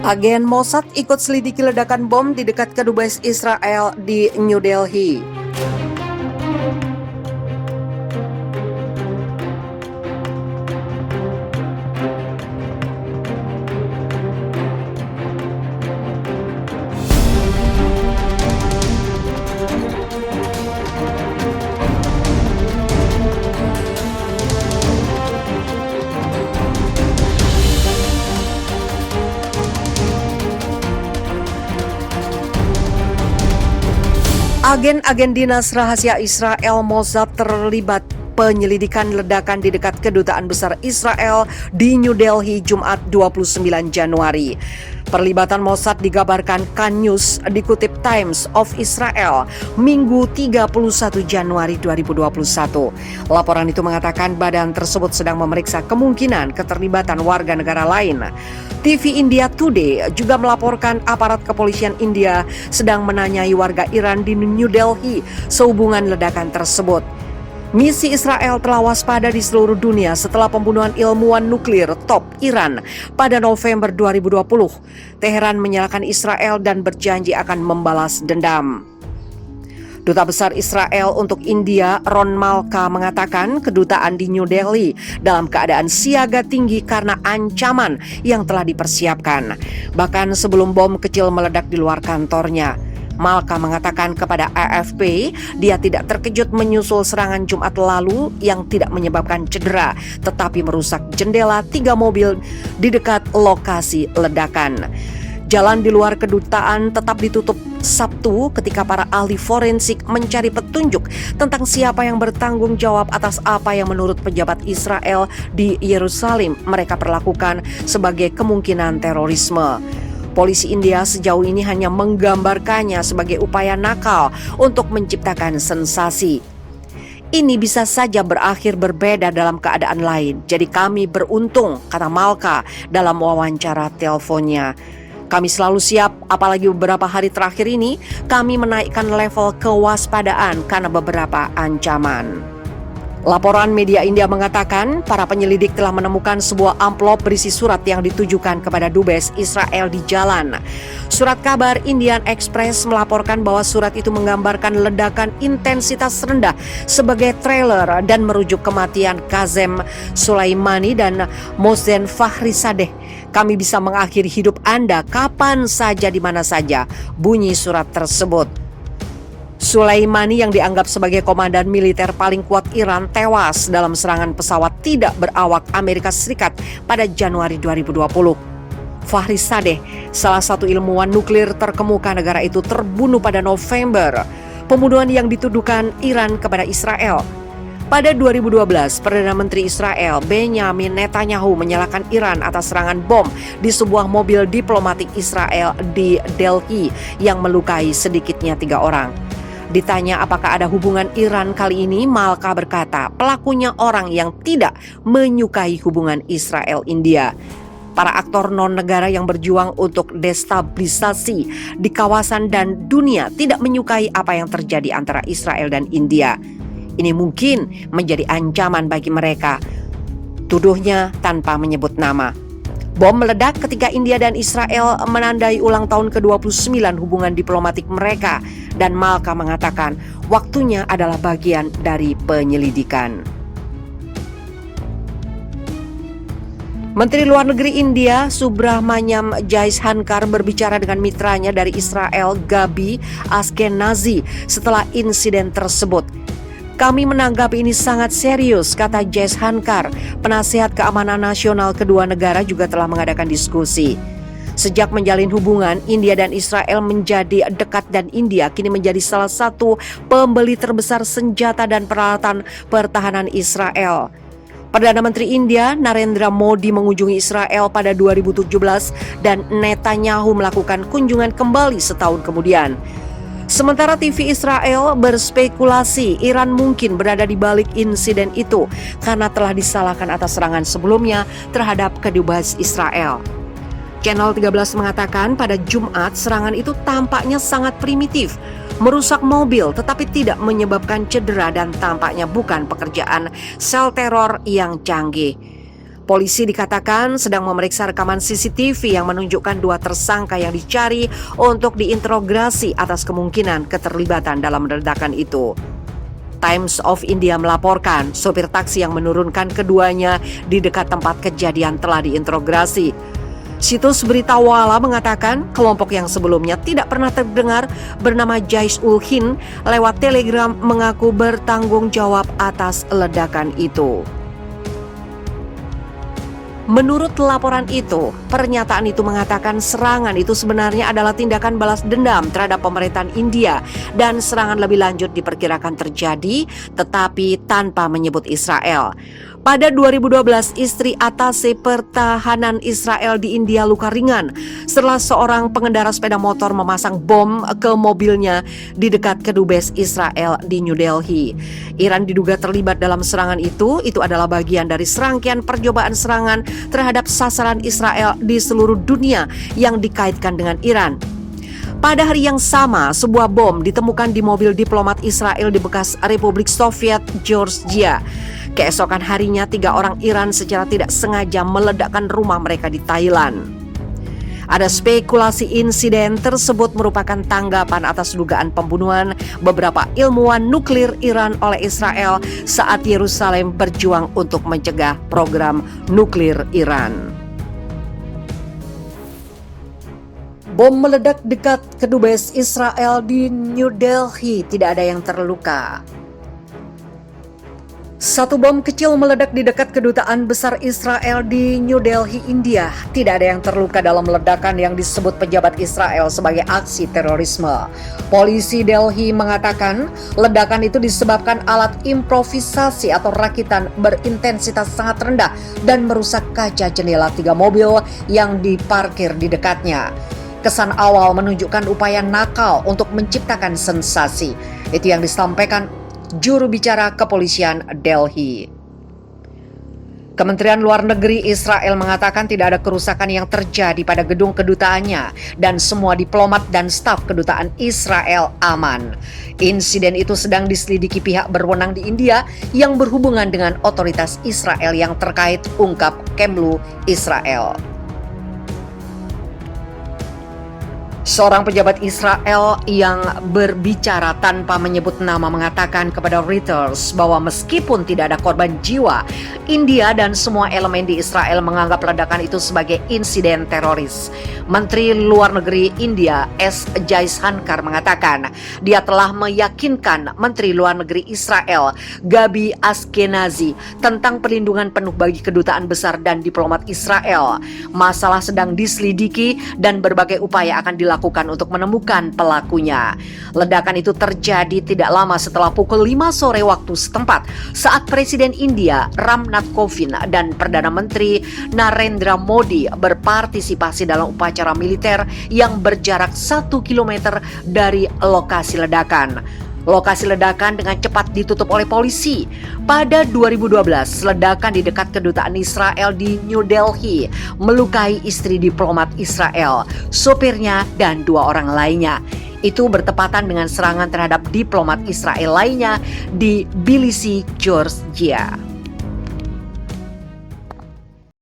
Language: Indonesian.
Agen Mossad ikut selidiki ledakan bom di dekat kedubes Israel di New Delhi. Agen-agen dinas rahasia Israel Mossad terlibat penyelidikan ledakan di dekat kedutaan besar Israel di New Delhi Jumat 29 Januari. Perlibatan Mossad digabarkan Kan News dikutip Times of Israel Minggu 31 Januari 2021. Laporan itu mengatakan badan tersebut sedang memeriksa kemungkinan keterlibatan warga negara lain. TV India Today juga melaporkan aparat kepolisian India sedang menanyai warga Iran di New Delhi sehubungan ledakan tersebut. Misi Israel telah waspada di seluruh dunia setelah pembunuhan ilmuwan nuklir top Iran pada November 2020. Teheran menyalahkan Israel dan berjanji akan membalas dendam. Duta Besar Israel untuk India, Ron Malka, mengatakan kedutaan di New Delhi dalam keadaan siaga tinggi karena ancaman yang telah dipersiapkan. Bahkan sebelum bom kecil meledak di luar kantornya. Malka mengatakan kepada AFP dia tidak terkejut menyusul serangan Jumat lalu yang tidak menyebabkan cedera tetapi merusak jendela 3 mobil di dekat lokasi ledakan. Jalan di luar kedutaan tetap ditutup Sabtu ketika para ahli forensik mencari petunjuk tentang siapa yang bertanggung jawab atas apa yang menurut pejabat Israel di Yerusalem mereka perlakukan sebagai kemungkinan terorisme. Polisi India sejauh ini hanya menggambarkannya sebagai upaya nakal untuk menciptakan sensasi. Ini bisa saja berakhir berbeda dalam keadaan lain. Jadi kami beruntung, kata Malka dalam wawancara teleponnya. Kami selalu siap, apalagi beberapa hari terakhir ini kami menaikkan level kewaspadaan karena beberapa ancaman. Laporan media India mengatakan para penyelidik telah menemukan sebuah amplop berisi surat yang ditujukan kepada dubes Israel di jalan. Surat kabar Indian Express melaporkan bahwa surat itu menggambarkan ledakan intensitas rendah sebagai trailer dan merujuk kematian Qasem Soleimani dan Mohsen Fakhrizadeh. Kami bisa mengakhiri hidup Anda kapan saja di mana saja, bunyi surat tersebut. Soleimani yang dianggap sebagai komandan militer paling kuat Iran tewas dalam serangan pesawat tidak berawak Amerika Serikat pada Januari 2020. Fakhrizadeh, salah satu ilmuwan nuklir terkemuka negara itu terbunuh pada November. Pembunuhan yang dituduhkan Iran kepada Israel. Pada 2012, Perdana Menteri Israel Benjamin Netanyahu menyalahkan Iran atas serangan bom di sebuah mobil diplomatik Israel di Delhi yang melukai sedikitnya 3 orang. Ditanya apakah ada hubungan Iran kali ini, Malka berkata pelakunya orang yang tidak menyukai hubungan Israel-India. Para aktor non-negara yang berjuang untuk destabilisasi di kawasan dan dunia tidak menyukai apa yang terjadi antara Israel dan India. Ini mungkin menjadi ancaman bagi mereka, tuduhnya tanpa menyebut nama. Bom meledak ketika India dan Israel menandai ulang tahun ke-29 hubungan diplomatik mereka dan Malka mengatakan waktunya adalah bagian dari penyelidikan. Menteri Luar Negeri India Subrahmanyam Jaishankar berbicara dengan mitranya dari Israel Gabi Ashkenazi setelah insiden tersebut. Kami menanggapi ini sangat serius, kata Jaishankar. Penasihat keamanan nasional kedua negara juga telah mengadakan diskusi. Sejak menjalin hubungan, India dan Israel menjadi dekat dan India kini menjadi salah satu pembeli terbesar senjata dan peralatan pertahanan Israel. Perdana Menteri India Narendra Modi mengunjungi Israel pada 2017 dan Netanyahu melakukan kunjungan kembali setahun kemudian. Sementara TV Israel berspekulasi Iran mungkin berada di balik insiden itu karena telah disalahkan atas serangan sebelumnya terhadap kedubes Israel. Channel 13 mengatakan pada Jumat serangan itu tampaknya sangat primitif, merusak mobil tetapi tidak menyebabkan cedera dan tampaknya bukan pekerjaan sel teror yang canggih. Polisi dikatakan sedang memeriksa rekaman CCTV yang menunjukkan dua tersangka yang dicari untuk diinterogasi atas kemungkinan keterlibatan dalam ledakan itu. Times of India melaporkan sopir taksi yang menurunkan keduanya di dekat tempat kejadian telah diinterogasi. Situs berita Wala mengatakan kelompok yang sebelumnya tidak pernah terdengar bernama Jais-ul-Hind lewat Telegram mengaku bertanggung jawab atas ledakan itu. Menurut laporan itu, pernyataan itu mengatakan serangan itu sebenarnya adalah tindakan balas dendam terhadap pemerintahan India dan serangan lebih lanjut diperkirakan terjadi tetapi tanpa menyebut Israel. Pada 2012, istri atase pertahanan Israel di India luka ringan setelah seorang pengendara sepeda motor memasang bom ke mobilnya di dekat kedubes Israel di New Delhi. Iran diduga terlibat dalam serangan itu adalah bagian dari serangkaian percobaan serangan terhadap sasaran Israel di seluruh dunia yang dikaitkan dengan Iran. Pada hari yang sama, sebuah bom ditemukan di mobil diplomat Israel di bekas Republik Soviet Georgia. Keesokan harinya, 3 orang Iran secara tidak sengaja meledakkan rumah mereka di Thailand. Ada spekulasi insiden tersebut merupakan tanggapan atas dugaan pembunuhan beberapa ilmuwan nuklir Iran oleh Israel saat Yerusalem berjuang untuk mencegah program nuklir Iran. Bom meledak dekat kedubes Israel di New Delhi, tidak ada yang terluka. Satu bom kecil meledak di dekat kedutaan besar Israel di New Delhi, India. Tidak ada yang terluka dalam ledakan yang disebut pejabat Israel sebagai aksi terorisme. Polisi Delhi mengatakan ledakan itu disebabkan alat improvisasi atau rakitan berintensitas sangat rendah dan merusak kaca jendela 3 mobil yang diparkir di dekatnya. Kesan awal menunjukkan upaya nakal untuk menciptakan sensasi. Itu yang disampaikan juru bicara kepolisian Delhi. Kementerian Luar Negeri Israel mengatakan tidak ada kerusakan yang terjadi pada gedung kedutaannya dan semua diplomat dan staf kedutaan Israel aman. Insiden itu sedang diselidiki pihak berwenang di India yang berhubungan dengan otoritas Israel yang terkait, ungkap Kemlu Israel. Seorang pejabat Israel yang berbicara tanpa menyebut nama mengatakan kepada Reuters bahwa meskipun tidak ada korban jiwa, India dan semua elemen di Israel menganggap ledakan itu sebagai insiden teroris. Menteri Luar Negeri India S. Jaishankar mengatakan dia telah meyakinkan Menteri Luar Negeri Israel Gabi Ashkenazi tentang perlindungan penuh bagi kedutaan besar dan diplomat Israel. Masalah sedang diselidiki dan berbagai upaya akan dilakukan untuk menemukan pelakunya. Ledakan itu terjadi tidak lama setelah pukul 5 sore waktu setempat saat Presiden India Ram Nath Kovind dan Perdana Menteri Narendra Modi berpartisipasi dalam upacara militer yang berjarak 1 km dari lokasi ledakan. Lokasi ledakan dengan cepat ditutup oleh polisi. Pada 2012, ledakan di dekat kedutaan Israel di New Delhi melukai istri diplomat Israel, sopirnya, dan 2 orang lainnya. Itu bertepatan dengan serangan terhadap diplomat Israel lainnya di Tbilisi, Georgia.